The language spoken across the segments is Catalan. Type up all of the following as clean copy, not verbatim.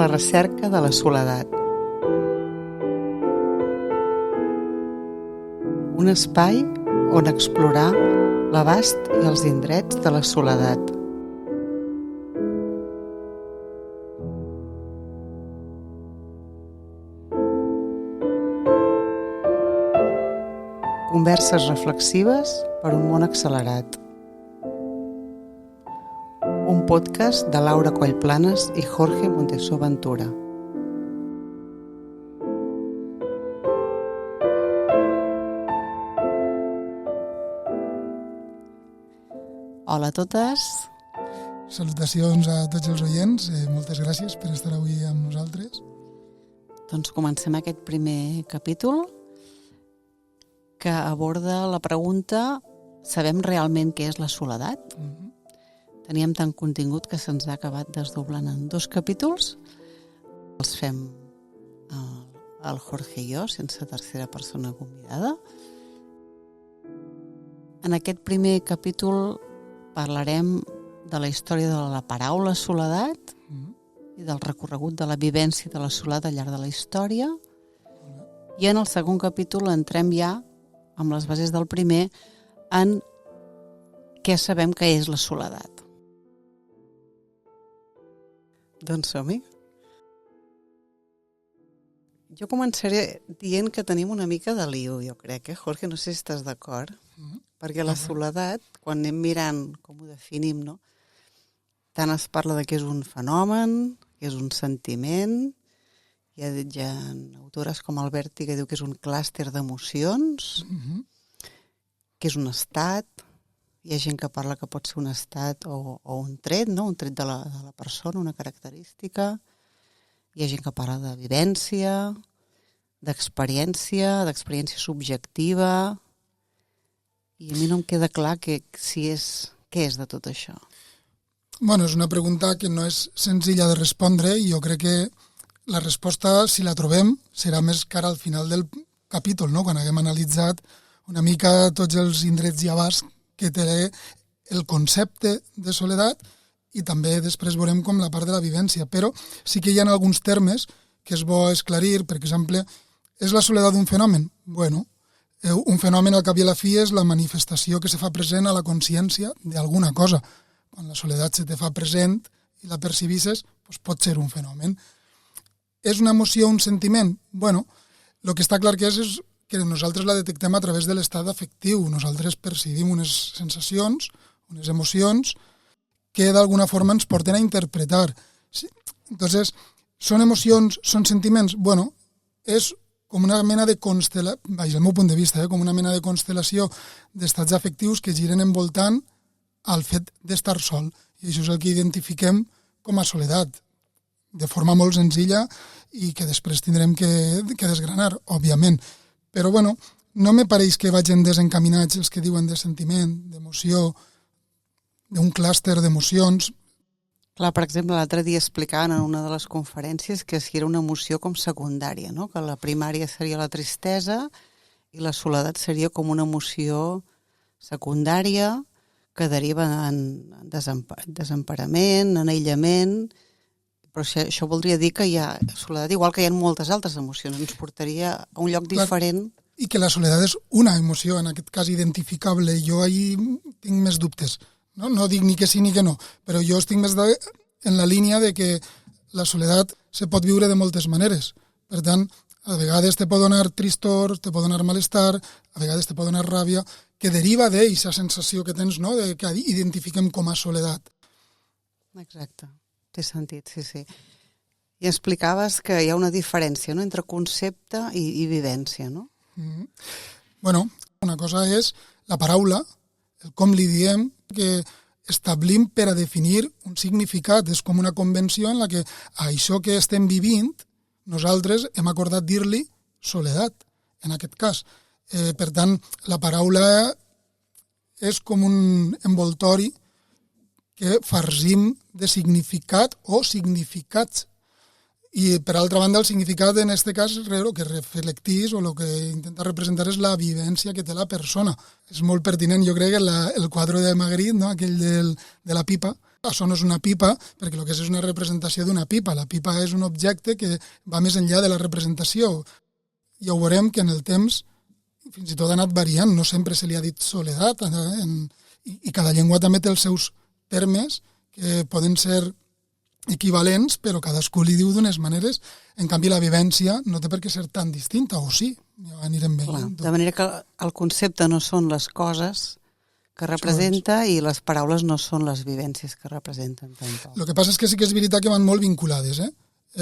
la recerca de la soledat. Un espai on explorar l'abast i els indrets de la soledat. Converses reflexives per un món accelerat. Un podcast de Laura Collplanes i Jorge Montesó Ventura. Hola a totes. Salutacions a tots els oients. Moltes gràcies per estar avui amb nosaltres. Doncs comencem aquest primer capítol que aborda la pregunta: sabem realment què és la soledat? Teníem tant contingut que se'ns ha acabat desdoblant en 2 capítols. Els fem el Jorge i jo, sense tercera persona convidada. En aquest primer capítol parlarem de la història de la paraula soledat i del recorregut de la vivència de la soledat al llarg de la història. I en el segon capítol entrem ja, amb les bases del primer, en què sabem que és la soledat. Doncs som-hi. Jo començaré dient que tenim una mica de lío, jo crec, Jorge? No sé si estàs d'acord. Perquè la soledat, quan anem mirant com ho definim, no? Tant es parla de que és un fenomen, que és un sentiment. Hi ha autores com Alberti que diu que és un clúster d'emocions, que és un estat. Hi ha gent que parla que pot ser un estat o un tret, no? Un tret de la persona, una característica. Hi ha gent que parla de vivència, d'experiència subjectiva. I a mi no em queda clar què és de tot això. Bueno, és una pregunta que no és senzilla de respondre i jo crec que la resposta, si la trobem, serà més cara al final del capítol, no? Quan haguem analitzat una mica tots els indrets i abasts que té el concepte de soledat i també després veurem com la part de la vivència. Però sí que hi ha alguns termes que és bo esclarir. Per exemple, és la soledat un fenomen? Bueno, un fenomen al cap i a la fi és la manifestació que se fa present a la consciència d'alguna cosa. Quan la soledat se te fa present i la percibisses, doncs pot ser un fenomen. És una emoció, un sentiment? Bueno, el que està clar que és que nosaltres la detectem a través de l'estat afectiu. Nosaltres percibim unes sensacions, unes emocions, que d'alguna forma ens porten a interpretar. Entonces, ¿són emocions, són sentiments? Bueno, és com una mena de constel·lació, vaja, el meu punt de vista, com una mena de constel·lació d'estats afectius que giren envoltant al fet d'estar sol. I això és el que identifiquem com a soledat, de forma molt senzilla i que després tindrem que desgranar, òbviament. Però, bueno, no me pareix que vagin desencaminats els que diuen de sentiment, d'emoció, d'un clúster d'emocions. Clar, per exemple, l'altre dia explicaven en una de les conferències que si era una emoció com secundària, no? Que la primària seria la tristesa i la soledat seria com una emoció secundària que deriva en desemparament, en aïllament. Però això voldria dir que hi ha soledat, igual que hi ha moltes altres emocions, ens portaria a un lloc diferent. I que la soledat és una emoció, en aquest cas identificable. Jo ahí tinc més dubtes. No dic ni que sí ni que no, però jo estic més en la línia de que la soledat se pot viure de moltes maneres. Per tant, a vegades te pot donar tristor, te pot donar malestar, a vegades te pot donar ràbia, que deriva d'aquesta sensació que tens, no?, de que identifiquem com a soledat. Exacte. Té sentit, sí. I explicaves que hi ha una diferència, no?, entre concepte i vivència, no? Bueno, una cosa és la paraula, el com li diem, que establim per a definir un significat. És com una convenció en la que a això que estem vivint nosaltres hem acordat dir-li soledat, en aquest cas. Per tant, la paraula és com un envoltori que farcim de significat o significats. I, per altra banda, el significat, en aquest cas, el que reflectís o el que intenta representar és la vivència que té la persona. És molt pertinent, jo crec, el quadre de Magritte, no? Aquell de la pipa, això no és una pipa, perquè el que és una representació d'una pipa. La pipa és un objecte que va més enllà de la representació. Ja ho veurem que en el temps fins i tot ha anat variant, no sempre se li ha dit soledat, i cada llengua també té els seus termes que poden ser equivalents, però cadascú li diu d'unes maneres. En canvi, la vivència no té per què ser tan distinta, o sí, ja anirem veient. De manera que el concepte no són les coses que representa i les paraules no són les vivències que representen. El que passa és que sí que és veritat que van molt vinculades,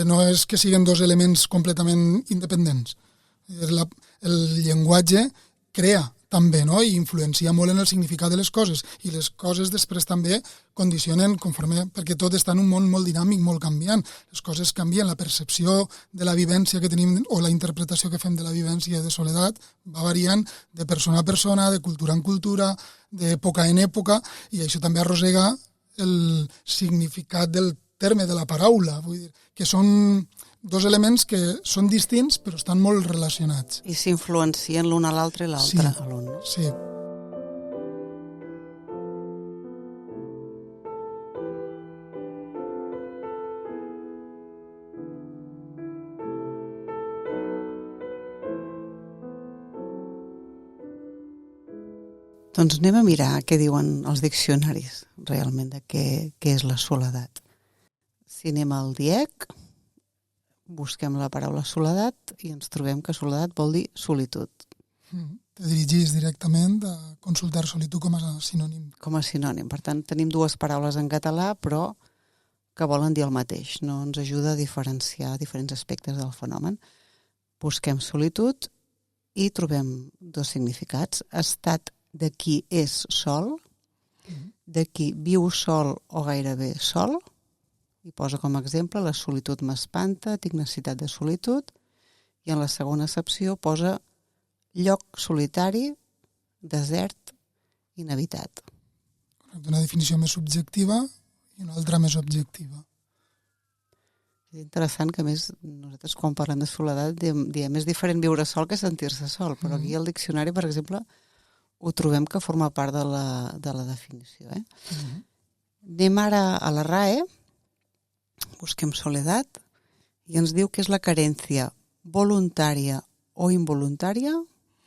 no és que siguin dos elements completament independents. El llenguatge crea també, no? I influencia molt en el significat de les coses, i les coses després també condicionen conforme, perquè tot està en un món molt dinàmic, molt canviant. Les coses canvien, la percepció de la vivència que tenim o la interpretació que fem de la vivència de soledat va variant de persona a persona, de cultura en cultura, d'època en època, i això també arrossega el significat del terme, de la paraula. Vull dir, que són dos elements que són distints però estan molt relacionats. I s'influencien l'un a l'altre i l'altre a l'un, no? Sí. Doncs anem a mirar què diuen els diccionaris realment de què és la soledat. Si anem al DIEC, busquem la paraula soledat i ens trobem que soledat vol dir solitud. Te dirigis directament a consultar solitud com a sinònim. Com a sinònim. Per tant, tenim dues paraules en català, però que volen dir el mateix. No ens ajuda a diferenciar diferents aspectes del fenomen. Busquem solitud i trobem dos significats. Estat de qui és sol, de qui viu sol o gairebé sol, i posa com a exemple la solitud m'espanta, tinc necessitat de solitud, i en la segona accepció posa lloc solitari, desert, inhabitat. Una definició més subjectiva i una altra més objectiva. És interessant que, a més, nosaltres quan parlem de soledat diem és diferent viure sol que sentir-se sol, però aquí al diccionari, per exemple, ho trobem que forma part de la definició. Anem ara a la RAE, busquem soledat i ens diu que és la carència voluntària o involuntària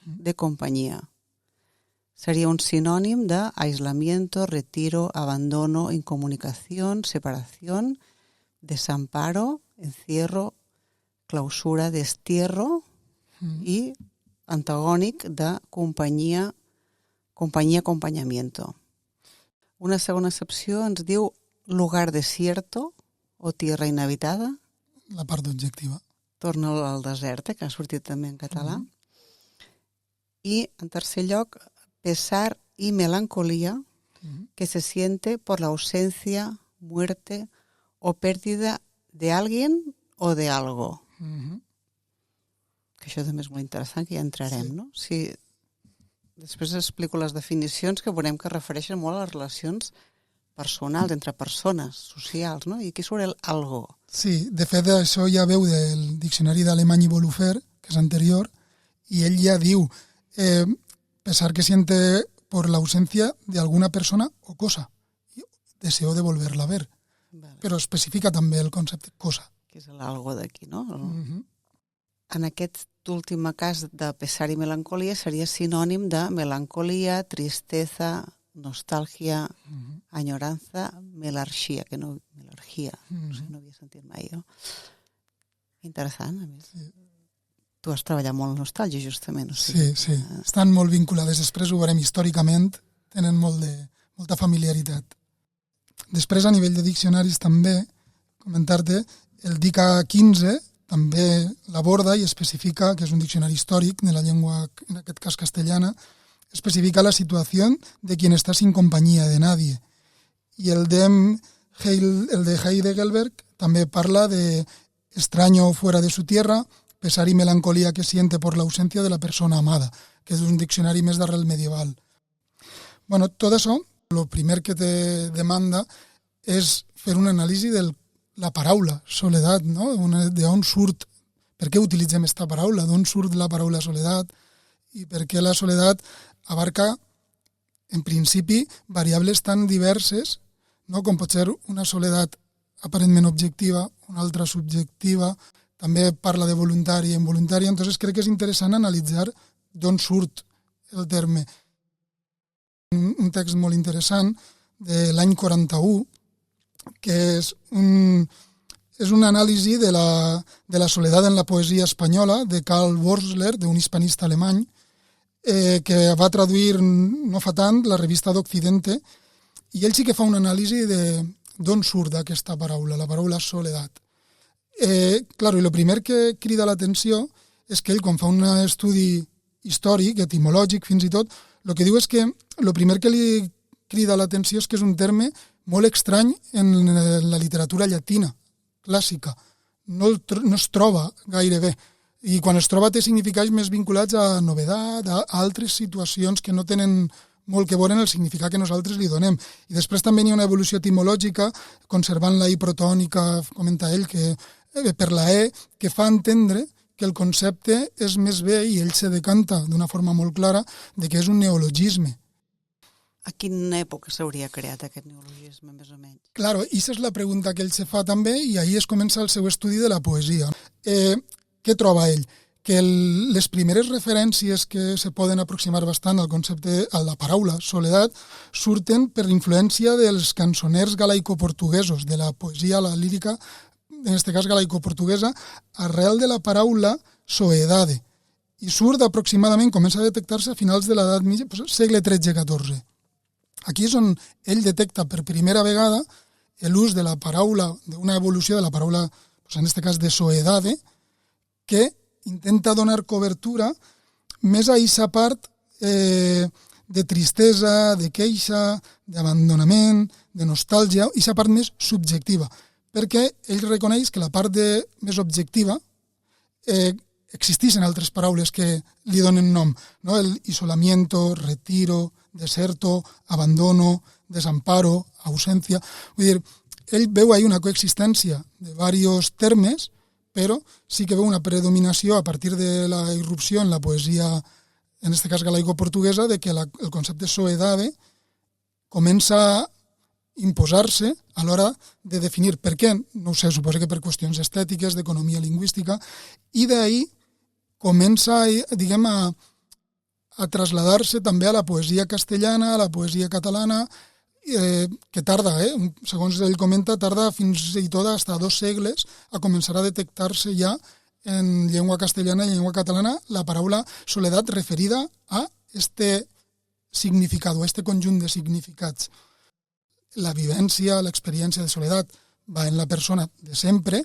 de companyia. Seria un sinònim de aislamiento, retiro, abandono, incomunicación, separación, desamparo, encierro, clausura, destierro i antagònic de companyia, acompanyamiento. Una segona accepció ens diu lugar desierto o tierra inhabitada. La part objectiva. Torna al desert, que ha sortit també en català. I, en tercer lloc, pesar y melancolía que se siente por la ausencia, muerte o pérdida de alguien o de algo. Que això també és molt interessant, que ja entrarem, no? Si després explico les definicions que veurem que refereixen molt a les relacions personals, entre persones, socials, no? I aquí surt el algo. Sí, de fet això ja veu del diccionari d'Alemany i Bolufer, que és anterior, i ell ja diu pesar que siente por la ausencia de alguna persona o cosa, deseo de volverla a ver. Vale. Però especifica també el concepte cosa. Que és l'algo d'aquí, no? En aquest últim cas de pesar i melancolia seria sinònim de melancolia, tristeza, nostàlgia, añoranza, melargia, que no havia sentit mai jo. Interessant, a més. Sí. Tu has treballat molt en nostàlgia, justament. O sigui, sí. Estan molt vinculades. Després ho veurem històricament, tenen molta familiaritat. Després, a nivell de diccionaris, també, comentar-te, el DICA 15 també l'aborda i especifica, que és un diccionari històric de la llengua, en aquest cas castellana, especifica la situació de quien está sin compañía de nadie. I el de Heidelberg també parla de extraño fuera de su tierra, pesar y melancolía que siente por la ausencia de la persona amada, que és un diccionari més d'arrel medieval. Bueno, tot això, el primer que te demanda és fer una anàlisi de la paraula, soledat, no? D'on surt, per què utilitzem aquesta paraula, d'on surt la paraula soledat i per què la soledat abarca, en principi, variables tan diverses no? Com pot ser una soledat aparentment objectiva, una altra subjectiva, també parla de voluntària i involuntària, entonces crec que és interessant analitzar d'on surt el terme. Un text molt interessant de l'any 41, que és una anàlisi de la soledat en la poesia espanyola de Karl Wordsler, d'un hispanista alemany, que va traduir no fa tant la revista d'Occidente, i ell sí que fa una anàlisi d'on surt aquesta paraula, la paraula soledat. Claro, i el primer que crida l'atenció és que ell, quan fa un estudi històric, etimològic fins i tot, el que diu és que el primer que li crida l'atenció és que és un terme molt estrany en la literatura llatina, clàssica. No es troba gaire bé. I quan es troba té significats més vinculats a novedat, a altres situacions que no tenen molt que veure en el significat que nosaltres li donem. I després també hi ha una evolució etimològica, conservant la i protònica, comenta ell, que per la E, que fa entendre que el concepte és més bé, i ell se decanta d'una forma molt clara, de que és un neologisme. A quina època s'hauria creat aquest neologisme, més o menys? Claro, i aquesta és la pregunta que ell se fa també, i ahir es comença el seu estudi de la poesia. Què troba ell? Que les primeres referències que se poden aproximar bastant al concepte, a la paraula soledat, surten per influència dels cançoners galaico-portuguesos, de la poesia, la lírica, en aquest cas galaico-portuguesa, arrel de la paraula soedade. I surt aproximadament, comença a detectar-se a finals de l'edat mitja, segle XIII-XIV. Aquí és on ell detecta per primera vegada l'ús de la paraula, d'una evolució de la paraula, en aquest cas de soedade, que intenta donar cobertura més a aquesta part de tristesa, de queixa, d'abandonament, de nostàlgia, i aquesta part més subjectiva, perquè ell reconeix que la part més objectiva existeixen altres paraules que li donen nom, no? El isolamiento, retiro, deserto, abandono, desamparo, ausència. Vull dir, ell veu ahí una coexistència de diversos termes, però sí que veu una predominació a partir de la irrupció en la poesia, en aquest cas galaico-portuguesa, de que el concepte soedade comença a imposar-se a l'hora de definir per què, no ho sé, suposo que per qüestions estètiques, d'economia lingüística, i d'ahir comença, diguem, a traslladar-se també a la poesia castellana, a la poesia catalana, que tarda, segons ell comenta, tarda fins i tot fins a 2 segles a començar a detectar-se ja en llengua castellana i llengua catalana la paraula soledat referida a este significat, a este conjunt de significats. La vivència, l'experiència de soledat va en la persona de sempre.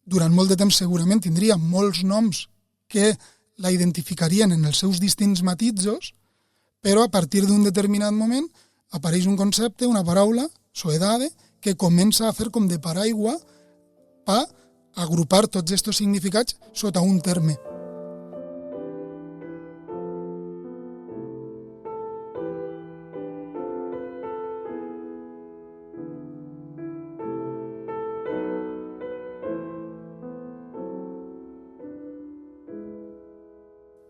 Durant molt de temps segurament tindria molts noms que la identificarien en els seus distints matisos, però a partir d'un determinat moment apareix un concepte, una paraula, soedade, que comença a fer com de paraigua per agrupar tots aquests significats sota un terme.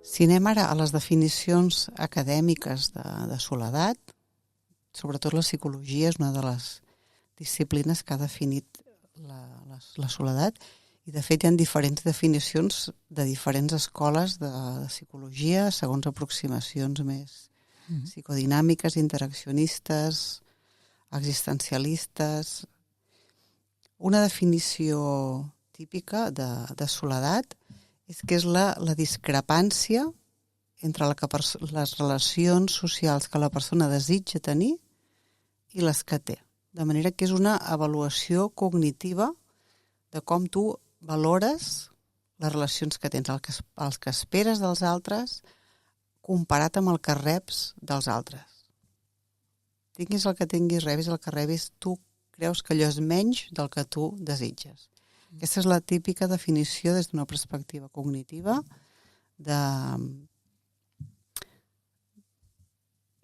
Si anem ara a les definicions acadèmiques de soledat, sobretot la psicologia és una de les disciplines que ha definit la soledat, i de fet hi ha diferents definicions de diferents escoles de psicologia segons aproximacions més psicodinàmiques, interaccionistes, existencialistes. Una definició típica de soledat és que és la discrepància entre les relacions socials que la persona desitja tenir i les que té. De manera que és una avaluació cognitiva de com tu valores les relacions que tens, els que esperes dels altres, comparat amb el que reps dels altres. Tinguis el que tinguis, rebis el que rebis, tu creus que allò és menys del que tu desitges. Aquesta és la típica definició des d'una perspectiva cognitiva de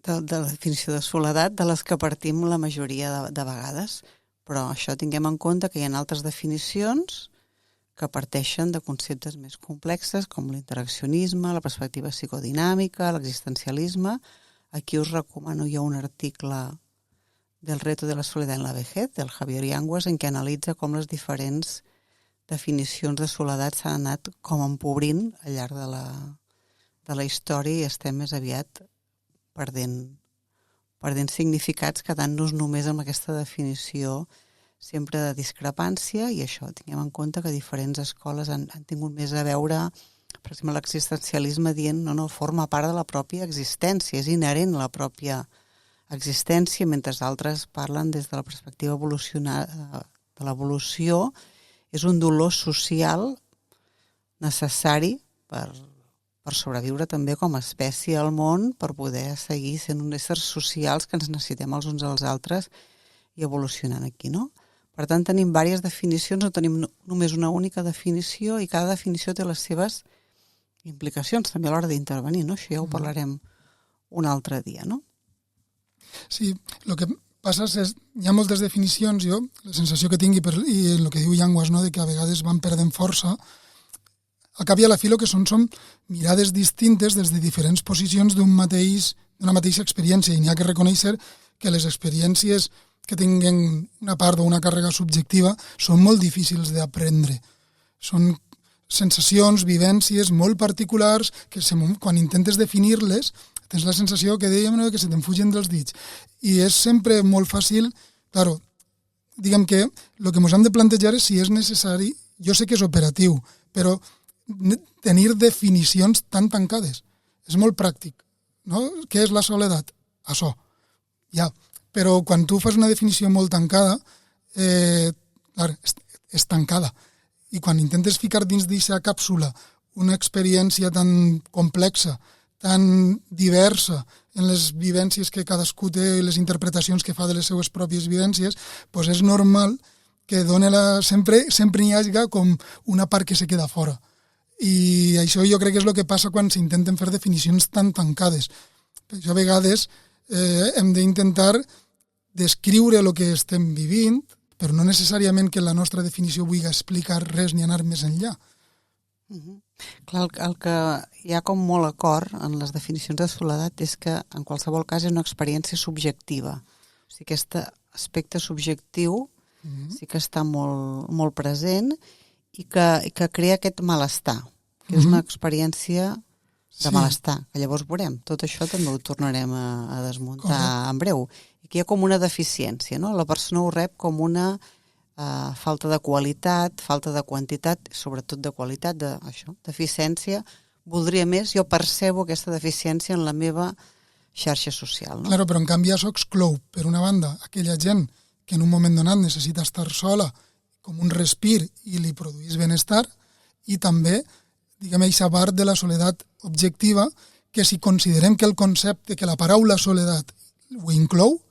la definició de soledat de les que partim la majoria de vegades. Però això tinguem en compte que hi ha altres definicions que parteixen de conceptes més complexes com l'interaccionisme, la perspectiva psicodinàmica, l'existencialisme. Aquí us recomano jo un article del reto de la soledat en la vejez, del Javier Yanguas, en què analitza com les diferents definicions de soledat s'han anat com empobrint al llarg de la història i estem més aviat perdent significats, quedant-nos només amb aquesta definició sempre de discrepància, i això, tinguem en compte que diferents escoles han tingut més a veure, per exemple, l'existencialisme dient no, forma part de la pròpia existència, és inherent a la pròpia existència, mentre altres parlen des de la perspectiva de l'evolució, és un dolor social necessari per sobreviure també com a espècie al món, per poder seguir sent uns éssers socials que ens necessitem els uns als altres i evolucionant aquí, no? Per tant, tenim diverses definicions, no tenim només una única definició, i cada definició té les seves implicacions també a l'hora d'intervenir, no? Això ja ho parlarem un altre dia, no? Sí, el que passa és hi ha moltes definicions, jo, la sensació que tinc i el que diu Yanguas, no, de que a vegades van perdent força, al cap i a la fi el que són mirades distintes des de diferents posicions d'una mateixa experiència, i n'hi ha que reconèixer que les experiències que tinguen una part o una càrrega subjectiva són molt difícils d'aprendre. Són sensacions, vivències molt particulars que quan intentes definir-les tens la sensació que dèiem que se te'n fugen dels dits. I és sempre molt fàcil, claro, diguem que el que ens hem de plantejar és si és necessari, jo sé que és operatiu, però tenir definicions tan tancades. És molt pràctic, no? Què és la soledat? Això, ja. Però quan tu fas una definició molt tancada, clar, és tancada. I quan intentes ficar dins d'aquesta càpsula una experiència tan complexa, tan diversa en les vivències que cadascú té, les interpretacions que fa de les seues pròpies vivències, doncs és normal que sempre n'hi hagi com una part que se queda fora. I això jo crec que és el que passa quan s'intenten fer definicions tan tancades. Per això a vegades hem d'intentar descriure el que estem vivint, però no necessàriament que la nostra definició vulgui explicar res ni anar més enllà. Clar, el que hi ha com molt acord en les definicions de soledat és que en qualsevol cas és una experiència subjectiva. O sigui, aquest aspecte subjectiu sí que està molt, molt present i que crea aquest malestar, que és una experiència de malestar, que llavors veurem. Tot això també ho tornarem a desmuntar en breu. I que hi ha com una deficiència, no? La persona ho rep com una falta de qualitat, falta de quantitat, sobretot de qualitat, deficiència. Voldria més, jo percebo aquesta deficiència en la meva xarxa social. No? Claro, però en canvi això exclou, per una banda, aquella gent que en un moment donat necessita estar sola com un respir i li produís benestar, i també, diguem, aquesta part de la soledat objectiva, que si considerem que el concepte, que la paraula soledat ho inclou,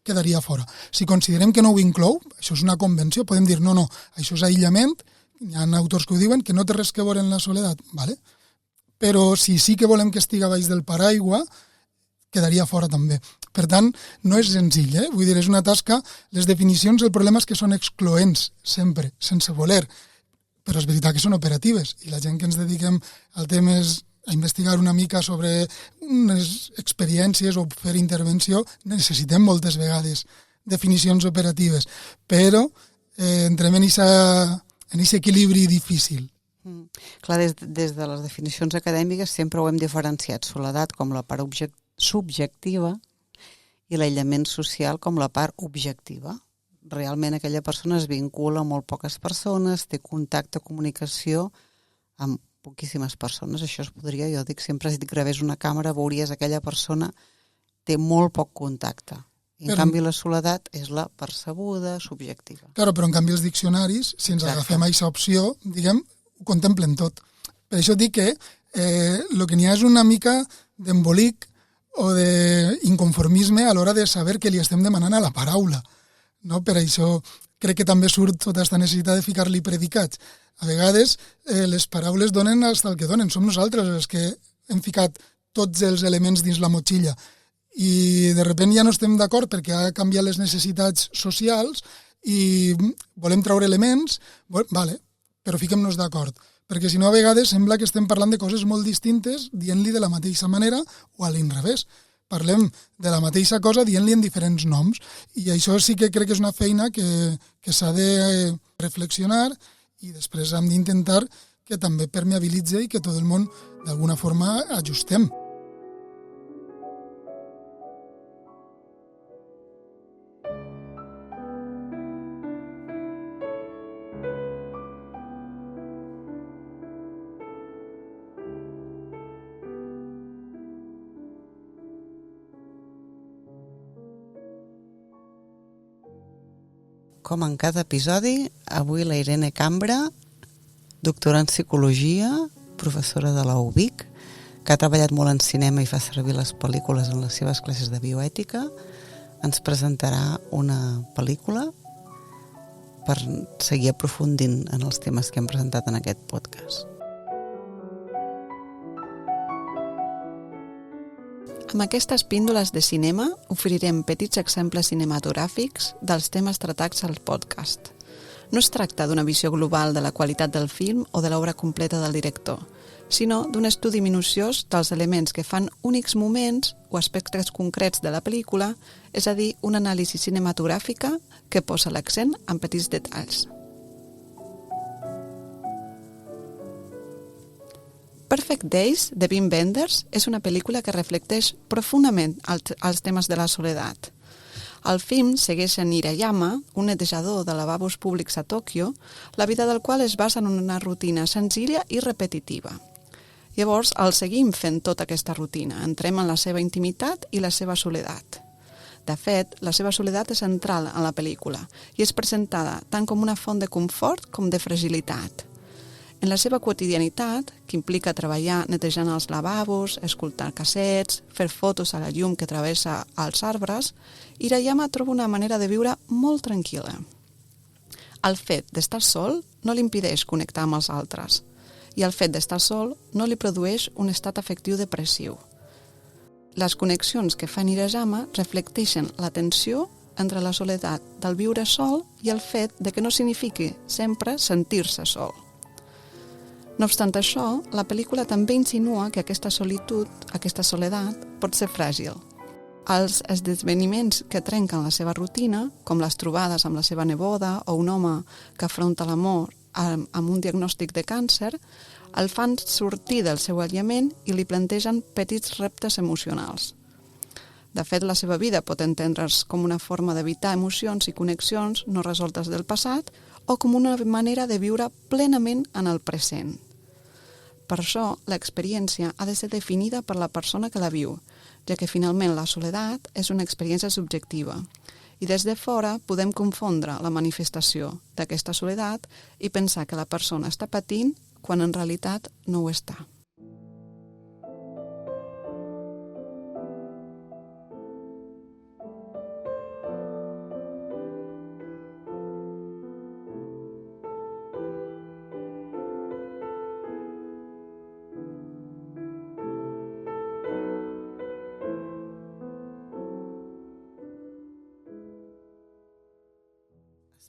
quedaria fora. Si considerem que no ho inclou, això és una convenció, podem dir, no, això és aïllament, hi ha autors que ho diuen, que no té res que veure en la soledat, ¿vale? Però si sí que volem que estigui baix del paraigua, quedaria fora també. Per tant, no és senzill, vull dir, és una tasca, les definicions, el problema és que són excloents, sempre, sense voler, però és veritat que són operatives, i la gent que ens dediquem al tema a investigar una mica sobre unes experiències o fer intervenció, necessitem moltes vegades definicions operatives, però entrem en aquest equilibri difícil. Clar, des de les definicions acadèmiques sempre ho hem diferenciat, soledat com la part subjectiva i l'aïllament social com la part objectiva. Realment aquella persona es vincula amb molt poques persones, té contacte, comunicació amb poquíssimes persones. Això es podria, jo dic sempre, si et gravés una càmera veuries aquella persona té molt poc contacte. I en canvi la soledat és la percebuda, subjectiva. Claro, però en canvi els diccionaris, si ens agafem a aquesta opció, diguem, ho contemplen tot. Per això dic que el que n'hi ha és una mica d'embolic o d'inconformisme a l'hora de saber què li estem demanant a la paraula. No? Per això crec que també surt tota aquesta necessitat de ficar-li predicats. A vegades les paraules donen el que donen. Som nosaltres els que hem ficat tots els elements dins la motxilla i de sobte ja no estem d'acord perquè ha canviat les necessitats socials i volem treure elements, vale, però fiquem-nos d'acord. Perquè si no a vegades sembla que estem parlant de coses molt distintes dient-li de la mateixa manera o a l'inrevés. parlem de la mateixa cosa dient-li en diferents noms. I això sí que crec que és una feina que s'ha de reflexionar i després hem d'intentar que també permeabilitze i que tot el món d'alguna forma ajustem. Com en cada episodi, avui la Irene Cambra, doctora en Psicologia, professora de la UVic, que ha treballat molt en cinema i fa servir les pel·lícules en les seves classes de bioètica, ens presentarà una pel·lícula per seguir aprofundint en els temes que hem presentat en aquest podcast. Amb aquestes píndoles de cinema oferirem petits exemples cinematogràfics dels temes tractats al podcast. No es tracta d'una visió global de la qualitat del film o de l'obra completa del director, sinó d'un estudi minuciós dels elements que fan únics moments o aspectes concrets de la pel·lícula, és a dir, una anàlisi cinematogràfica que posa l'accent en petits detalls. Perfect Days, de Wim Wenders, és una pel·lícula que reflecteix profundament els temes de la soledat. El film segueix en Hirayama, un netejador de lavabos públics a Tòquio, la vida del qual es basa en una rutina senzilla i repetitiva. Llavors, el seguim fent tota aquesta rutina, entrem en la seva intimitat i la seva soledat. De fet, la seva soledat és central en la pel·lícula i és presentada tant com una font de confort com de fragilitat. En la seva quotidianitat, que implica treballar netejant els lavabos, escoltar cassets, fer fotos a la llum que travessa els arbres, Hirayama troba una manera de viure molt tranquil·la. El fet d'estar sol no li impedeix connectar amb els altres, i el fet d'estar sol no li produeix un estat afectiu depressiu. Les connexions que fa Hirayama reflecteixen la tensió entre la soledat del viure sol i el fet de que no signifiqui sempre sentir-se sol. No obstant això, la pel·lícula també insinua que aquesta solitud, aquesta soledat, pot ser fràgil. Els esdeveniments que trenquen la seva rutina, com les trobades amb la seva neboda o un home que afronta l'amor amb un diagnòstic de càncer, el fan sortir del seu aïllament i li plantegen petits reptes emocionals. De fet, la seva vida pot entendre's com una forma d'evitar emocions i connexions no resoltes del passat o com una manera de viure plenament en el present. Per això, l'experiència ha de ser definida per la persona que la viu, ja que finalment la soledat és una experiència subjectiva. I des de fora podem confondre la manifestació d'aquesta soledat i pensar que la persona està patint quan en realitat no ho està.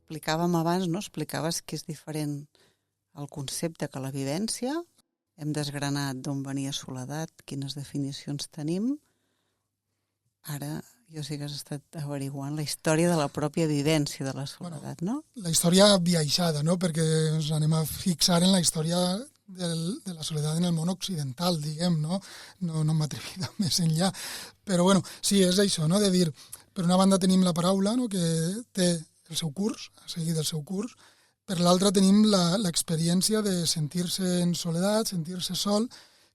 Explicàvem abans, no? Explicaves que és diferent el concepte que la vivència. Hem desgranat d'on venia soledat, quines definicions tenim. Ara jo sí que has estat averiguant la història de la pròpia vivència de la soledat, no? La història viaixada, no? Perquè ens anem a fixar en la història de la soledat en el món occidental, diguem, no? No m'atrevido més enllà. Però bueno, sí, és això, no? De dir, per una banda tenim la paraula, no? Que té el seu curs, ha seguit el seu curs. Per l'altra tenim l'experiència de sentir-se en soledat, sentir-se sol,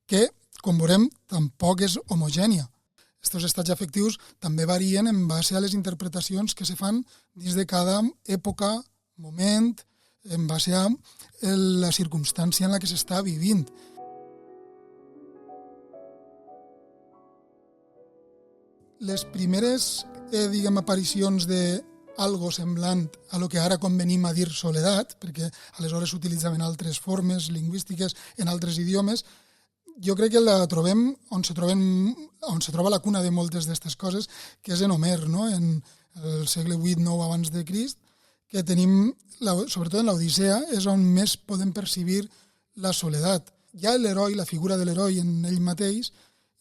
que, com veurem, tampoc és homogènia. Estos estats afectius també varien en base a les interpretacions que se fan dins de cada època, moment, en base a la circumstància en la que s'està vivint. Les primeres, aparicions de algo semblant a lo que ara convenim a dir soledat, perquè aleshores s'utilitzaven altres formes lingüístiques en altres idiomes, jo crec que la trobem on se troba la cuna de moltes d'aquestes coses, que és en Homer, no? En el segle VIII-IX abans de Crist, que tenim, sobretot en l'Odissea, és on més podem percibir la soledat. Ja l'heroi, la figura de l'heroi en ell mateix,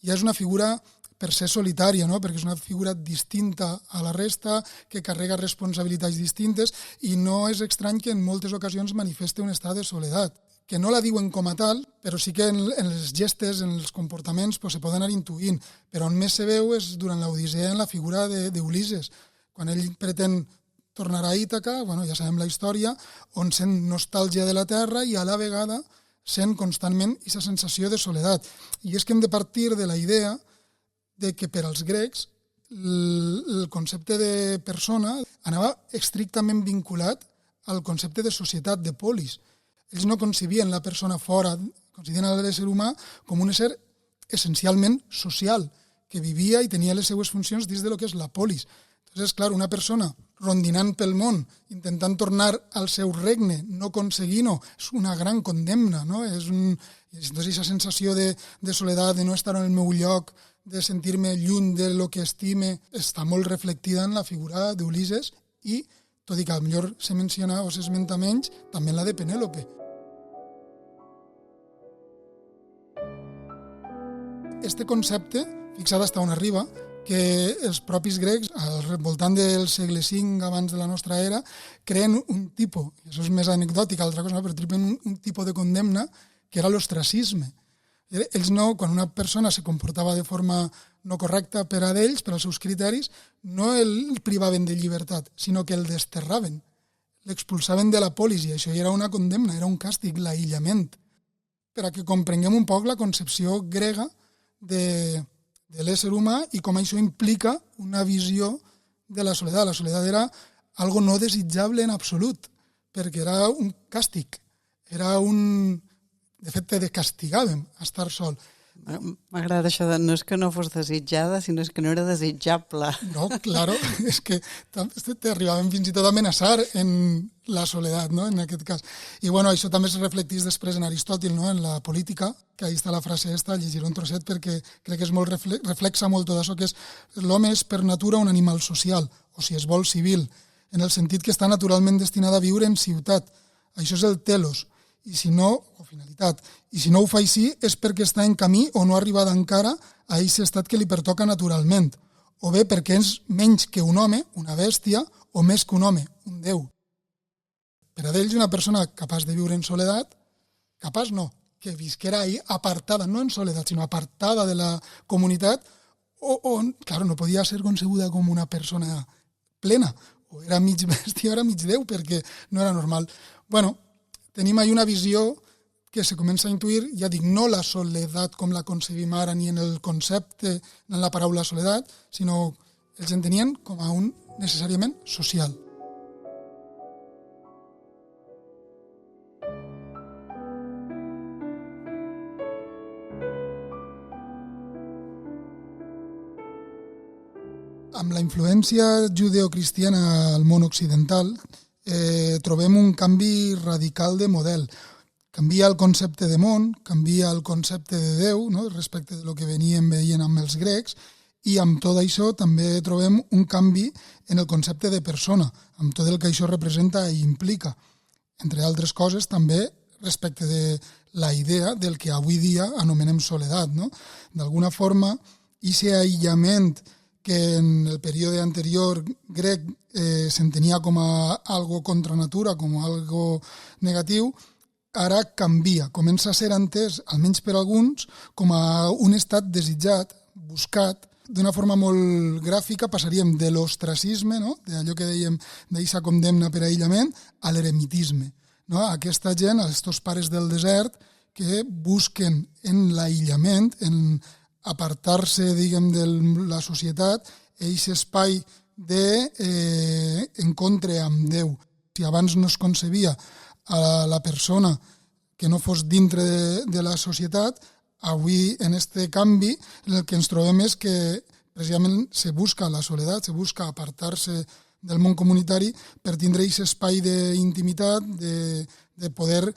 ja és una figura per ser solitària, no? Perquè és una figura distinta a la resta, que carrega responsabilitats distintes, i no és estrany que en moltes ocasions manifeste un estat de soledat, que no la diuen com a tal, però sí que en les gestes, en els comportaments, pues, se poden anar intuint. Però on més se veu és durant l'Odissea en la figura d'Ulisses, quan ell pretén tornar a Ítaca, bueno, ja sabem la història, on sent nostàlgia de la terra i a la vegada sent constantment aquesta sensació de soledat. I és que hem de partir de la idea de que per als grecs el concepte de persona anava estrictament vinculat al concepte de societat, de polis. Ells no concebien la persona fora, concebien l'ésser humà com un ésser essencialment social, que vivia i tenia les seues funcions dins de lo que és la polis. Entonces, clar, una persona rondinant pel món, intentant tornar al seu regne, no aconseguint-ho, és una gran condemna, no? Entonces, aquesta sensació de soledat, de no estar en el meu lloc, de sentir-me lluny de lo que estime, està molt reflectida en la figura d'Ulisses i, tot i que potser se menciona o s'esmenta menys, també en la de Penèlope. Este concepte, fixat fins on arriba, que els propis grecs, al voltant del segle V abans de la nostra era, creen un tipus, i això és més anecdòtic, altra cosa, però creen un tipus de condemna que era l'ostracisme. Ells no, quan una persona se comportava de forma no correcta per a d'ells, per als seus criteris, no el privaven de llibertat, sinó que el desterraven, l'expulsaven de la polis, i això era una condemna, era un càstig, l'aïllament. Per a que comprenguem un poc la concepció grega de l'ésser humà i com això implica una visió de la soledat. La soledat era algo no desitjable en absolut, perquè era un càstig, era un... De fet, te castigàvem a estar sol. M'agrada això de no és que no fos desitjada, sinó és que no era desitjable. No, claro, és que t'arribaven fins i tot a amenaçar en la soledat, no?, en aquest cas. I bueno, això també es reflecteix després en Aristòtil, no?, en la política, que ahí està la frase esta, llegiré un trosset perquè crec que és molt reflexa molt tot això, que és l'home és per natura un animal social, o si es vol civil, en el sentit que està naturalment destinat a viure en ciutat. Això és el telos. I si no, o finalitat, i si no ho fa així és perquè està en camí o no ha arribat encara a aquest estat que li pertoca naturalment, o bé perquè és menys que un home, una bèstia, o més que un home, un déu. Per a d'ells, una persona capaç de viure en soledat, capaç no, que visquera ahí apartada, no en soledat, sinó apartada de la comunitat, o claro, no podia ser concebuda com una persona plena, o era mig bèstia o era mig déu, perquè no era normal. Bueno, tenim ahí una visió que se comença a intuir, ja dic, no la soledat com la concebim ara ni en el concepte, en la paraula soledat, sinó ells entenien com a un necessàriament social. Amb la influència judeocristiana al món occidental, trobem un canvi radical de model. Canvia el concepte de món, canvia el concepte de Déu, no?, respecte de lo que veníem veient amb els grecs, i amb tot això també trobem un canvi en el concepte de persona, amb tot el que això representa i implica. Entre altres coses, també respecte de la idea del que avui dia anomenem soledat, no? D'alguna forma, aquest aïllament que en el període anterior grec s'entenia com a algo contra natura, com a algo negatiu, ara canvia, comença a ser entès, almenys per alguns, com a un estat desitjat, buscat. D'una forma molt gràfica passaríem de l'ostracisme, no?, d'allò que dèiem d'eixa condemna per aïllament, a l'eremitisme. No? Aquesta gent, aquests pares del desert, que busquen en l'aïllament, en apartar-se, diguem, de la societat, aquest espai d'encontre amb Déu. Si abans no es concebia a la persona que no fos dintre de la societat, avui en aquest canvi el que ens trobem és que precisament se busca la soledat, se busca apartar-se del món comunitari per tindre aquest espai d'intimitat, de poder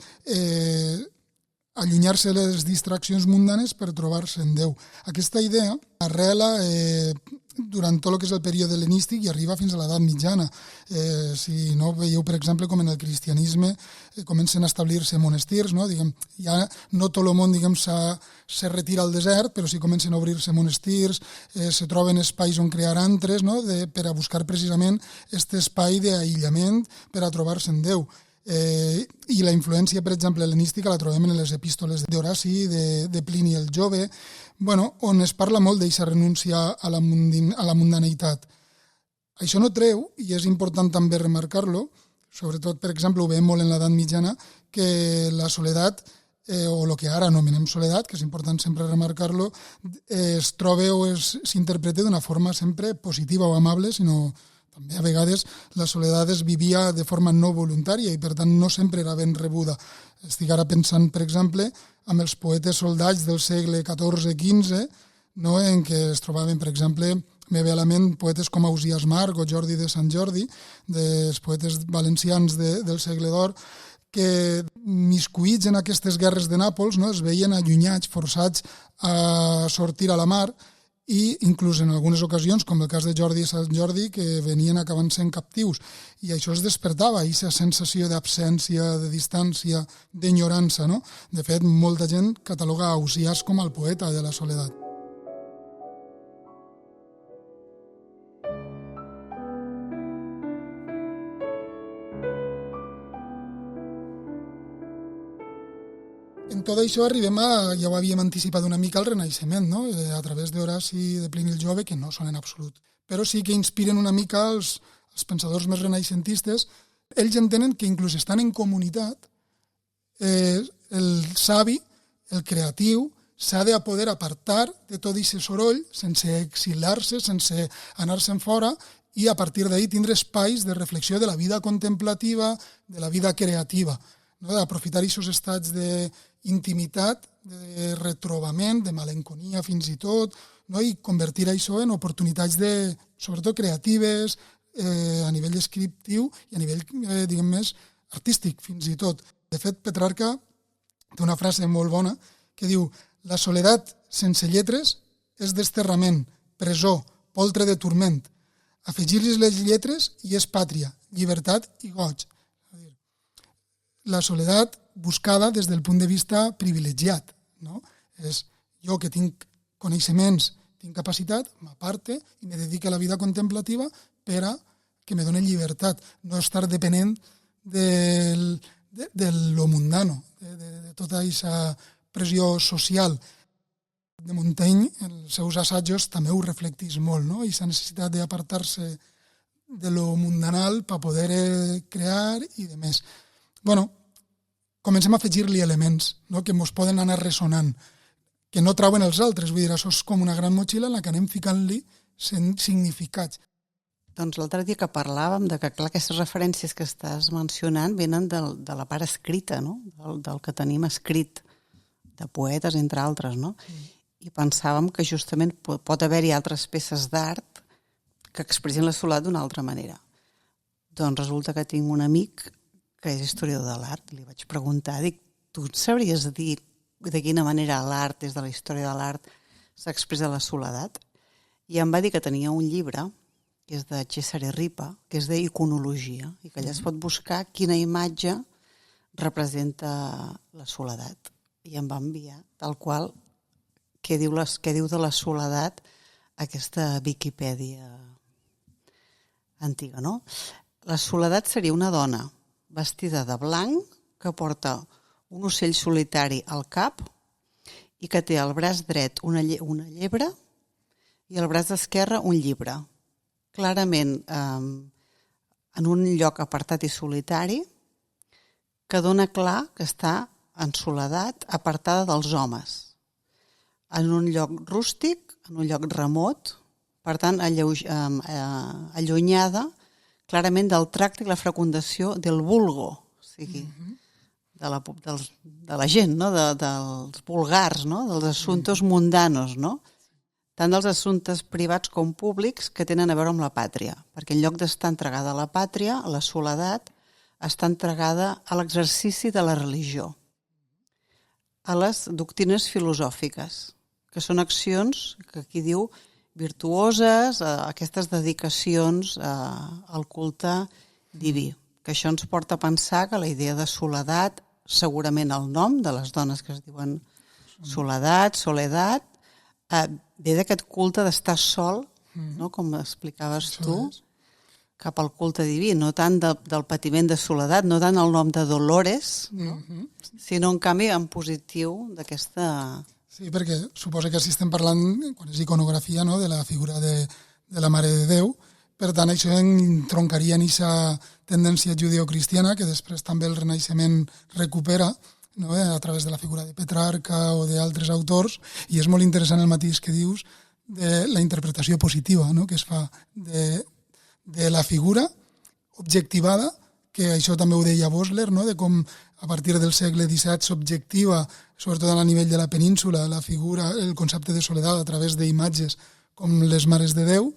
allunyar-se de les distraccions mundanes per trobar-se en Déu. Aquesta idea arrela durant tot el que és el període hel·lenístic i arriba fins a l'edat mitjana. Si no, veieu, per exemple, com en el cristianisme comencen a establir-se monestirs, no? Diguem, ja no tot el món diguem, se retira al desert, però sí comencen a obrir-se monestirs, se troben espais on crear antres, no? Per a buscar precisament aquest espai d'aïllament per a trobar-se en Déu. I la influència, per exemple, hel·lenística la trobem en les epístoles d'Horaci, de Plini el Jove, on es parla molt d'eixa renúncia a la mundaneïtat. Això no treu, i és important també remarcar-lo, sobretot, per exemple, ho veiem molt en l'edat mitjana, que la soledat, o el que ara anomenem soledat, que és important sempre remarcar-lo, es troba o s'interpreta d'una forma sempre positiva o amable, sinó també a vegades la soledat es vivia de forma no voluntària i per tant no sempre era ben rebuda. Estic ara pensant, per exemple, amb els poetes soldats del segle XIV-XV, no? En què es trobaven, per exemple, me ve a la ment poetes com Ausiàs Marc o Jordi de Sant Jordi, dels poetes valencians del segle d'or, que miscuïts en aquestes guerres de Nàpols no? Es veien allunyats, forçats a sortir a la mar, i inclús en algunes ocasions, com el cas de Jordi i Sant Jordi, que venien acabant sent captius. I això es despertava, aquesta sensació d'absència, de distància, d'enyorança. No? De fet, molta gent cataloga Ausiàs com el poeta de la soledat. En tot això arribem ja ho havíem anticipat una mica, al Renaixement, no? A través d'Horaci i de Plini el Jove, que no són en absolut. Però sí que inspiren una mica els pensadors més renaixentistes. Ells entenen que inclús estan en comunitat, el savi, el creatiu, s'ha de poder apartar de tot aquest soroll sense exiliar-se, sense anar-se'n fora, i a partir d'ahir tindre espais de reflexió de la vida contemplativa, de la vida creativa, no? D'aprofitar aquests estats d'intimitat, de retrobament, de malenconia fins i tot, no? I convertir això en oportunitats sobretot creatives, a nivell descriptiu i a nivell, diguem més, artístic fins i tot. De fet, Petrarca té una frase molt bona que diu: la soledat sense lletres és desterrament, presó, poltre de turment. Afegir-li les lletres i és pàtria, llibertat i goig. La soledat buscada des del punt de vista privilegiat. No? És jo que tinc coneixements, tinc capacitat, m'aparte i me dedique a la vida contemplativa per a que me doni llibertat, no estar depenent de lo mundano, de tota aquesta pressió social. De Montaigne, en els seus assajos, també ho reflecteix molt, no? Aquesta necessitat d'apartar-se de lo mundanal per poder crear i de més. Bueno, comencem a afegir-li elements, no? Que ens poden anar ressonant, que no trauen els altres. Vull dir, això és com una gran motxilla en la que anem ficant-li significats. Doncs l'altre dia que parlàvem de que, clar, aquestes referències que estàs mencionant venen de la part escrita, no? Del que tenim escrit, de poetes, entre altres, no? I pensàvem que justament pot haver-hi altres peces d'art que expressen la soledat d'una altra manera. Doncs resulta que tinc un amic que és historiador de l'art. Li vaig preguntar, dic, tu sabries dir de quina manera l'art, des de la història de l'art, s'expressa la soledat? I em va dir que tenia un llibre, que és de Cesare Ripa, que és d'iconologia, i que allà es pot buscar quina imatge representa la soledat. I em va enviar, tal qual, què diu de la soledat aquesta Viquipèdia antiga, no? La soledat seria una dona vestida de blanc, que porta un ocell solitari al cap i que té al braç dret una llebre i al braç esquerre un llibre. Clarament en un lloc apartat i solitari que dona clar que està en soledat, apartada dels homes. En un lloc rústic, en un lloc remot, per tant allunyada clarament del tracte i la fecundació del vulgo, o sigui, de la gent, no? Dels vulgars, no? Dels assumptes mundanos, no? Tant dels assumptes privats com públics que tenen a veure amb la pàtria, perquè en lloc d'estar entregada a la pàtria, a la soledat, està entregada a l'exercici de la religió, a les doctrines filosòfiques, que són accions que aquí diu virtuoses, aquestes dedicacions al culte diví. Que això ens porta a pensar que la idea de soledat, segurament el nom de les dones que es diuen soledat, ve d'aquest culte d'estar sol, no? Com explicaves tu, cap al culte diví, no tant del patiment de soledat, no tant el nom de Dolores, no? Sinó, en canvi, en positiu d'aquesta... Sí, perquè suposa que si estem parlant, quan és iconografia, no?, de la figura de la Mare de Déu, per tant, això entroncaria en aquesta tendència judeocristiana que després també el Renaixement recupera, no?, a través de la figura de Petrarca o d'altres autors, i és molt interessant el mateix que dius de la interpretació positiva, no?, que es fa de la figura objectivada, que això també ho deia Bosler, no?, de com a partir del segle XVII s'objectiva, sobretot a nivell de la península, la figura, el concepte de soledat a través d'imatges com les Mares de Déu,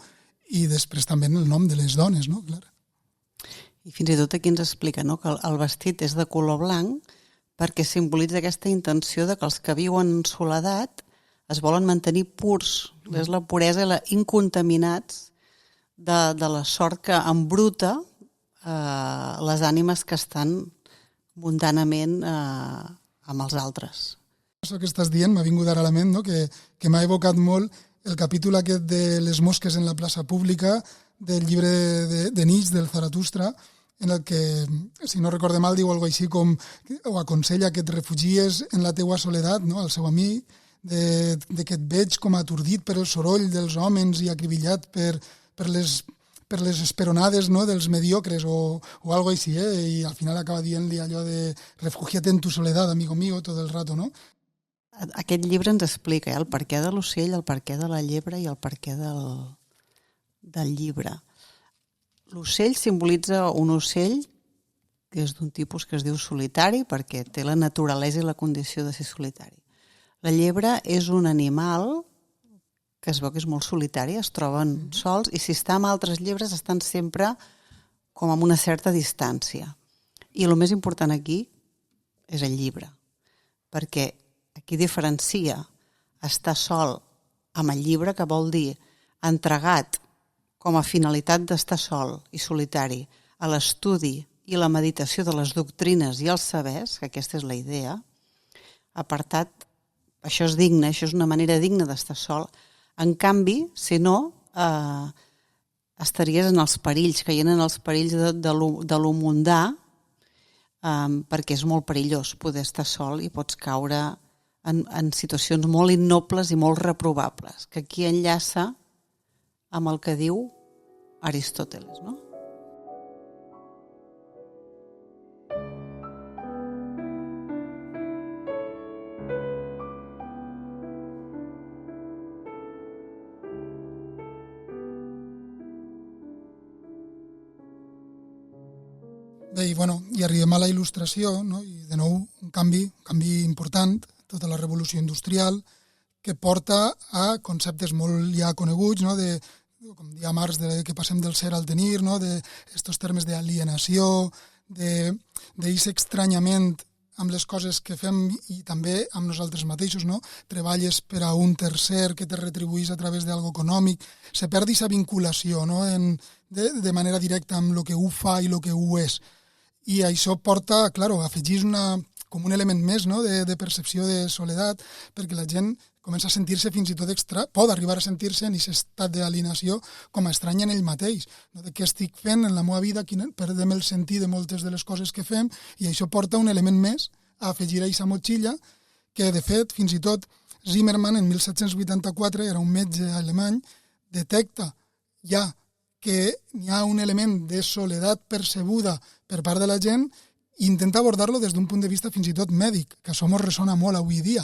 i després també el nom de les dones, no? Clar. I fins i tot aquí ens explica, no?, que el vestit és de color blanc perquè simbolitza aquesta intenció de que els que viuen en soledat es volen mantenir purs. És la puresa i la incontaminats de la sort que embruta les ànimes que estan mundanament amb els altres. Això que estàs dient m'ha vingut ara a la ment, no?, que m'ha evocat molt el capítol aquest de les mosques en la plaça pública del llibre de Nietzsche, del Zaratustra, en el que, si no recorde mal, diu alguna cosa així com, o aconsella que et refugies en la teua soledat, no?, al seu amic, de que et veig com atordit per el soroll dels homes i acribillat per les esperonades, no?, dels mediocres o algo així, i al final acaba dient-li allò de refugia't en tu soledad, amigo mío, tot el rato, no? Aquest llibre ens explica el perquè de l'ocell, el perquè de la llebre i el perquè del llibre. L'ocell simbolitza un ocell que és d'un tipus que es diu solitari perquè té la naturalesa i la condició de ser solitari. La llebre és un animal que es veu que és molt solitari, es troben sols, i si està amb altres llebres estan sempre com amb una certa distància. I el més important aquí és el llibre, perquè aquí diferencia estar sol amb el llibre, que vol dir entregat com a finalitat d'estar sol i solitari a l'estudi i la meditació de les doctrines i els sabers, que aquesta és la idea, apartat, això és digne, això és una manera digna d'estar sol. En canvi, si no, estaries en els perills, caient en els perills de lo mundà, perquè és molt perillós poder estar sol i pots caure en situacions molt innobles i molt reprovables, que aquí enllaça amb el que diu Aristòteles, no? Bé, i arribem a la il·lustració, no? I de nou un canvi important, tota la revolució industrial, que porta a conceptes molt ja coneguts, no?, com deia Marx, que passem del ser al tenir, no?, d'estos termes d'alienació, d'aquest estranyament amb les coses que fem i també amb nosaltres mateixos, no? Treballes per a un tercer que te retribuís a través d'algo econòmic. Se perdi aquesta vinculació, no?, de manera directa amb el que ho fa i el que ho és. I això porta, afegís com un element més, no?, de percepció de soledat, perquè la gent comença a sentir-se fins i tot pot arribar a sentir-se en aquest estat d'alienació com a estrany en ell mateix. No? De què estic fent en la meva vida, perdem el sentit de moltes de les coses que fem, i això porta un element més a afegir a aquesta motxilla, que de fet, fins i tot, Zimmermann, en 1784, era un metge alemany, detecta ja que hi ha un element de soledat percebuda per part de la gent i intenta abordar-lo des d'un punt de vista fins i tot mèdic, que això ens ressona molt avui dia.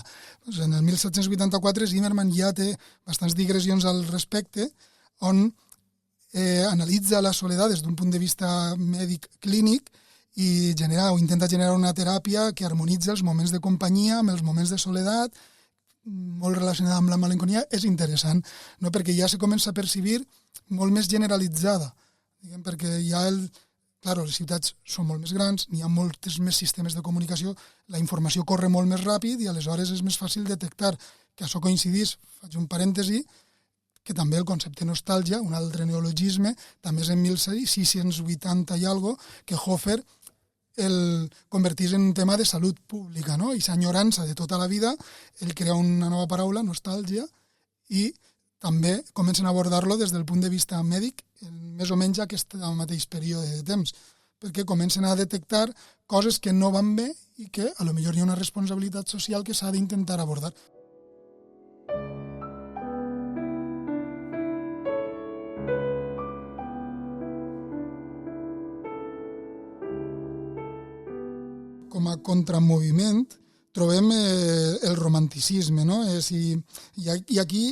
En el 1784 Zimmermann ja té bastants digressions al respecte on analitza la soledat des d'un punt de vista mèdic clínic i intenta generar una teràpia que harmonitza els moments de companyia amb els moments de soledat, molt relacionada amb la malenconia. És interessant, no? Perquè ja se comença a percibir molt més generalitzada, perquè ja les ciutats són molt més grans, n'hi ha molts més sistemes de comunicació, la informació corre molt més ràpid i aleshores és més fàcil detectar que això coincidís, faig un parèntesi, que també el concepte nostàlgia, un altre neologisme, també és en 1680 i algo, que Hofer el convertís en un tema de salut pública, no? I aquesta enyorança de tota la vida, ell crea una nova paraula, nostàlgia, i també comencen a abordar-lo des del punt de vista mèdic, més o menys aquest mateix període de temps, perquè comencen a detectar coses que no van bé i que a lo millor hi ha una responsabilitat social que s'ha d'intentar abordar. Com a contramoviment trobem el romanticisme, no? I aquí,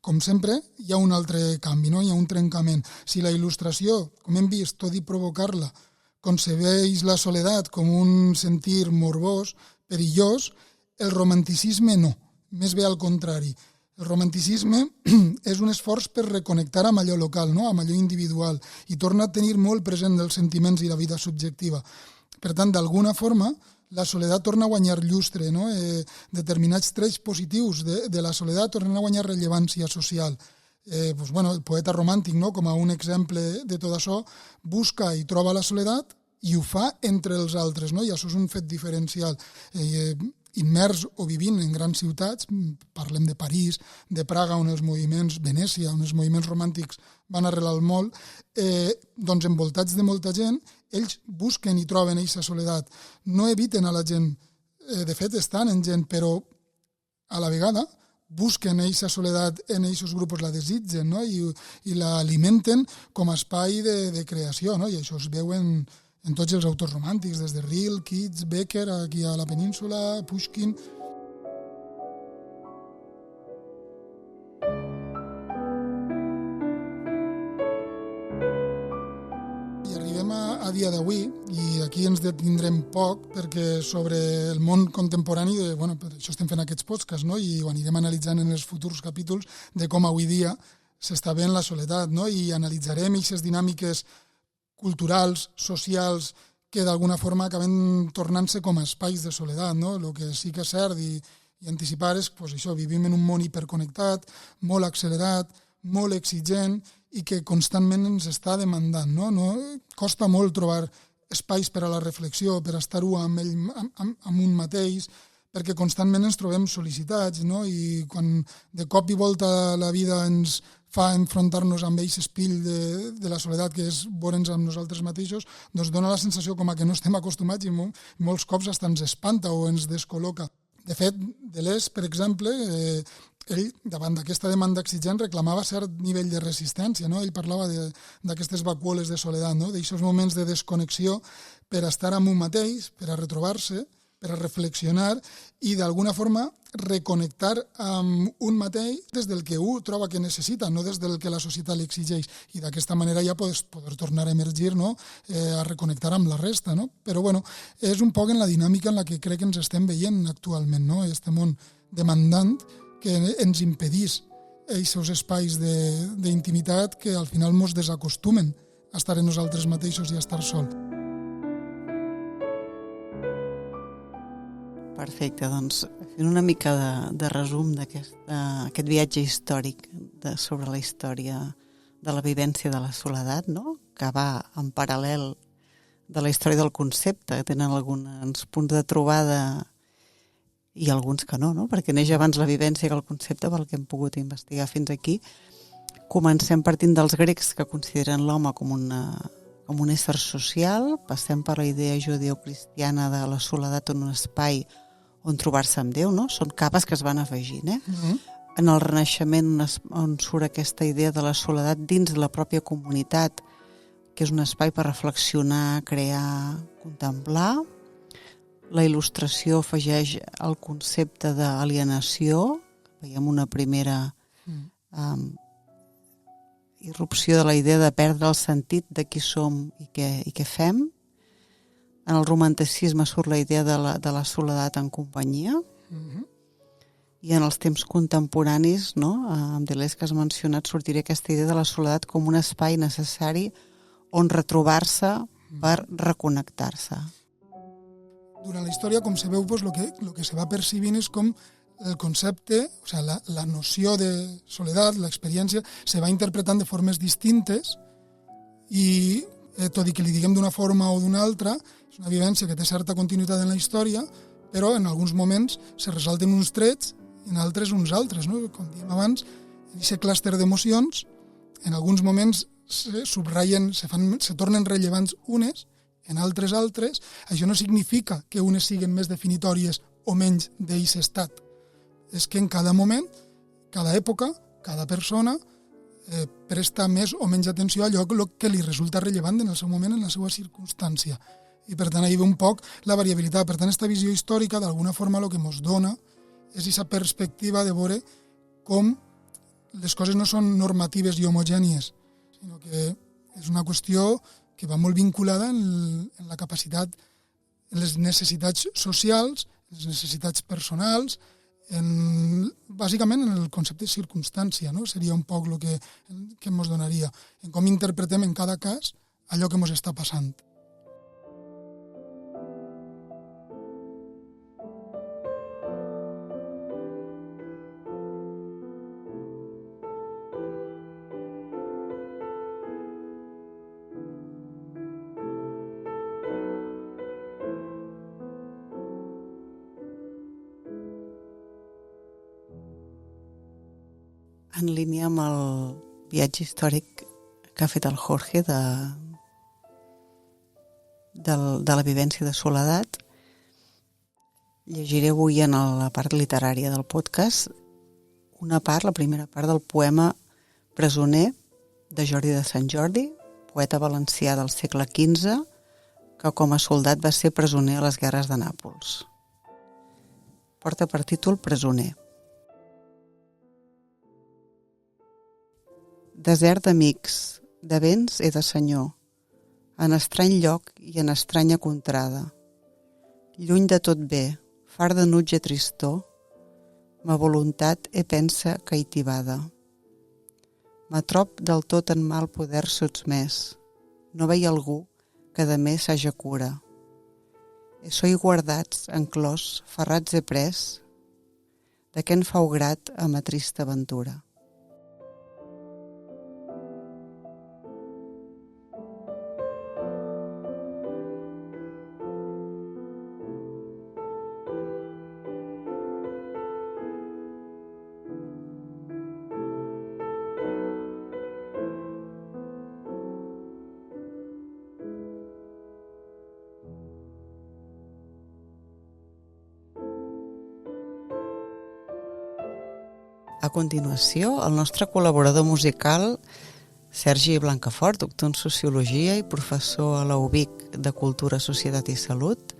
com sempre, hi ha un altre canvi, no? Hi ha un trencament. Si la il·lustració, com hem vist, tot i provocar-la, concebeix la soledat com un sentir morbós, perillós, el romanticisme no, més bé al contrari. El romanticisme és un esforç per reconnectar amb allò local, no? Amb allò individual, i torna a tenir molt present els sentiments i la vida subjectiva. Per tant, d'alguna forma, la soledat torna a guanyar llustre, no? Determinats trets positius de la soledat tornen a guanyar rellevància social. El poeta romàntic, no? Com a un exemple de tot això, busca i troba la soledat i ho fa entre els altres, no? I això és un fet diferencial. Immers o vivint en grans ciutats, parlem de París, de Praga, on els moviments, Venècia, on els moviments romàntics van arrelar molt, doncs envoltats de molta gent, ells busquen i troben aquesta soledat. No eviten a la gent, de fet estan en gent, però a la vegada busquen aquesta soledat en aquests grups, la desitgen, no? I l'alimenten com a espai de creació, no? I això es veu en tots els autors romàntics, des de Rilke, Keats, Becker, aquí a la península, Pushkin. I arribem a dia d'avui, i aquí ens detindrem poc, perquè sobre el món contemporani, per això estem fent aquests podcasts, no? I ho anirem analitzant en els futurs capítols de com avui dia s'està veient la soledat, no? I analitzarem aquestes dinàmiques culturals, socials, que d'alguna forma acaben tornant-se com a espais de soledat, no? El que sí que és cert i anticipar és que això, vivim en un món hiperconnectat, molt accelerat, molt exigent i que constantment ens està demandant, no? Costa molt trobar espais per a la reflexió, per estar-ho amb un mateix, perquè constantment ens trobem sol·licitats, no? I quan de cop i volta la vida ens fa enfrontar-nos amb aquest espill de la soledat, que és veure'ns amb nosaltres mateixos, doncs dona la sensació com a que no estem acostumats i molts cops fins ens espanta o ens descol·loca. De fet, Deleuze, per exemple, ell, davant d'aquesta demanda exigent, reclamava cert nivell de resistència, no? Ell parlava d'aquestes vacuoles de soledat, no? D'aixòs moments de desconnexió per estar amb un mateix, per a retrobar-se, per a reflexionar i d'alguna forma reconnectar amb un mateix des del que un troba que necessita, no des del que la societat li exigeix. I d'aquesta manera ja poder tornar a emergir, no? A reconnectar amb la resta, no? Però és un poc en la dinàmica en la que crec que ens estem veient actualment, no? Este món demandant que ens impedís aquests espais d'intimitat que al final ens desacostumen a estar en nosaltres mateixos i a estar sols. Perfecte, doncs fent una mica de resum d'aquest viatge històric sobre la història de la vivència de la soledat, no? Que va en paral·lel de la història del concepte, que tenen alguns punts de trobada i alguns que no? Perquè neix abans la vivència que el concepte, pel que hem pogut investigar fins aquí. Comencem partint dels grecs, que consideren l'home com un ésser social, passem per la idea judeocristiana de la soledat en un espai on trobar-se amb Déu, no? Són capes que es van afegint, En el Renaixement, on surt aquesta idea de la soledat dins de la pròpia comunitat, que és un espai per reflexionar, crear, contemplar. La il·lustració afegeix el concepte d'alienació, veiem una primera irrupció de la idea de perdre el sentit de qui som i què fem. En el romanticisme surt la idea de la soledat en companyia. I en els temps contemporanis, no? Amb Deleuze, que has mencionat, sortiria aquesta idea de la soledat com un espai necessari on retrobar-se per reconnectar-se. Durant la història, com se veu, el que se va percibint és com el concepte, o sigui, la noció de soledat, l'experiència, se va interpretant de formes distintes i, tot i que li diguem d'una forma o d'una altra, és una vivència que té certa continuïtat en la història, però en alguns moments se ressalten uns trets i en altres uns altres, no? Com dèiem abans, en aquest clúster d'emocions, en alguns moments se subratllen, se tornen rellevants unes, en altres. Això no significa que unes siguin més definitòries o menys d'aquest estat. És que en cada moment, cada època, cada persona presta més o menys atenció a allò que li resulta rellevant en el seu moment, en la seva circumstància. I per tant, ahí ve un poc la variabilitat. Per tant, aquesta visió històrica, d'alguna forma, el que ens dona és aquesta perspectiva de veure com les coses no són normatives i homogènies, sinó que és una qüestió que va molt vinculada en la capacitat, en les necessitats socials, en les necessitats personals, bàsicament en el concepte de circumstància, no? Seria un poc el que ens donaria, en com interpretem en cada cas allò que ens està passant. En línia amb el viatge històric que ha fet el Jorge de la vivència de soledat, llegiré avui en la part literària del podcast una part, la primera part del poema Presoner, de Jordi de Sant Jordi, poeta valencià del segle XV, que com a soldat va ser presoner a les guerres de Nàpols. Porta per títol Presoner. Desert d'amics, de béns i de senyor, en estrany lloc i en estranya contrada. Lluny de tot bé, far de nuig i tristor, ma voluntat pensa caitivada. Ma trop del tot en mal poder sotsmès, no veia algú que de més haja cura. Soi guardats, enclòs, ferrats pres, de què en fau grat a ma trista aventura. A continuació, el nostre col·laborador musical, Sergi Blancafort, doctor en Sociologia i professor a la UBIC de Cultura, Societat i Salut,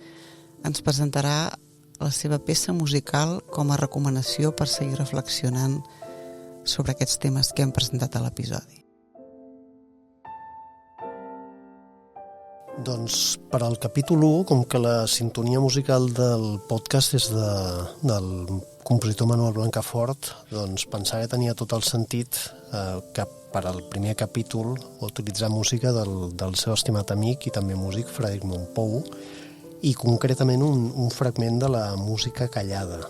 ens presentarà la seva peça musical com a recomanació per seguir reflexionant sobre aquests temes que hem presentat a l'episodi. Doncs per al capítol 1, com que la sintonia musical del podcast és del compositor Manuel Blancafort, doncs pensava que tenia tot el sentit que per al primer capítol utilitzar música del seu estimat amic i també músic Frederic Mompou, i concretament un fragment de la música callada,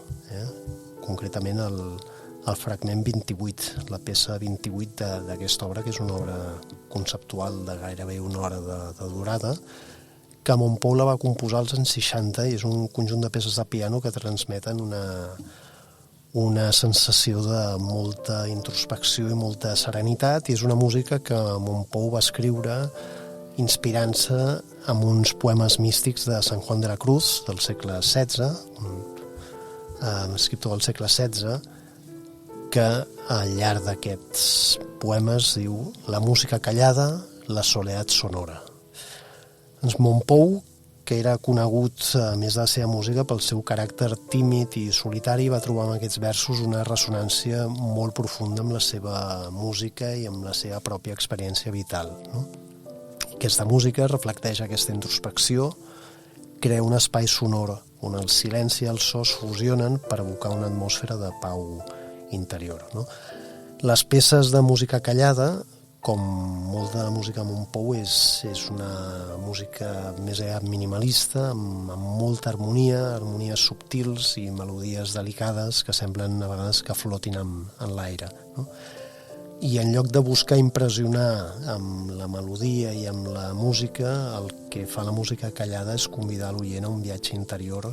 concretament el fragment 28, la peça 28 d'aquesta obra, que és una obra conceptual de gairebé una hora de durada, que Mompou la va composar als anys 60 i és un conjunt de peces de piano que transmeten una sensació de molta introspecció i molta serenitat, i és una música que Mompou va escriure inspirant-se en uns poemes místics de San Juan de la Cruz del segle XVI, un escriptor del segle XVI, que al llarg d'aquests poemes diu la música callada, la soledat sonora. Doncs Mompou, que era conegut, a més de la seva música, pel seu caràcter tímid i solitari, va trobar en aquests versos una ressonància molt profunda amb la seva música i amb la seva pròpia experiència vital, no? Aquesta música reflecteix aquesta introspecció, crea un espai sonor on el silenci i el so es fusionen per evocar una atmosfera de pau interior, no? Les peces de música callada com molt de la música Montpou, és una música més minimalista, amb molta harmonies subtils i melodies delicades que semblen a vegades que flotin en l'aire, no? I en lloc de buscar impressionar amb la melodia i amb la música, el que fa la música callada és convidar l'oient a un viatge interior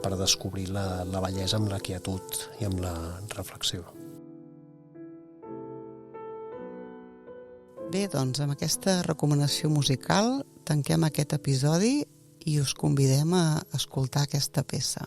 per descobrir la bellesa amb la quietud i amb la reflexió. Bé, doncs amb aquesta recomanació musical tanquem aquest episodi i us convidem a escoltar aquesta peça.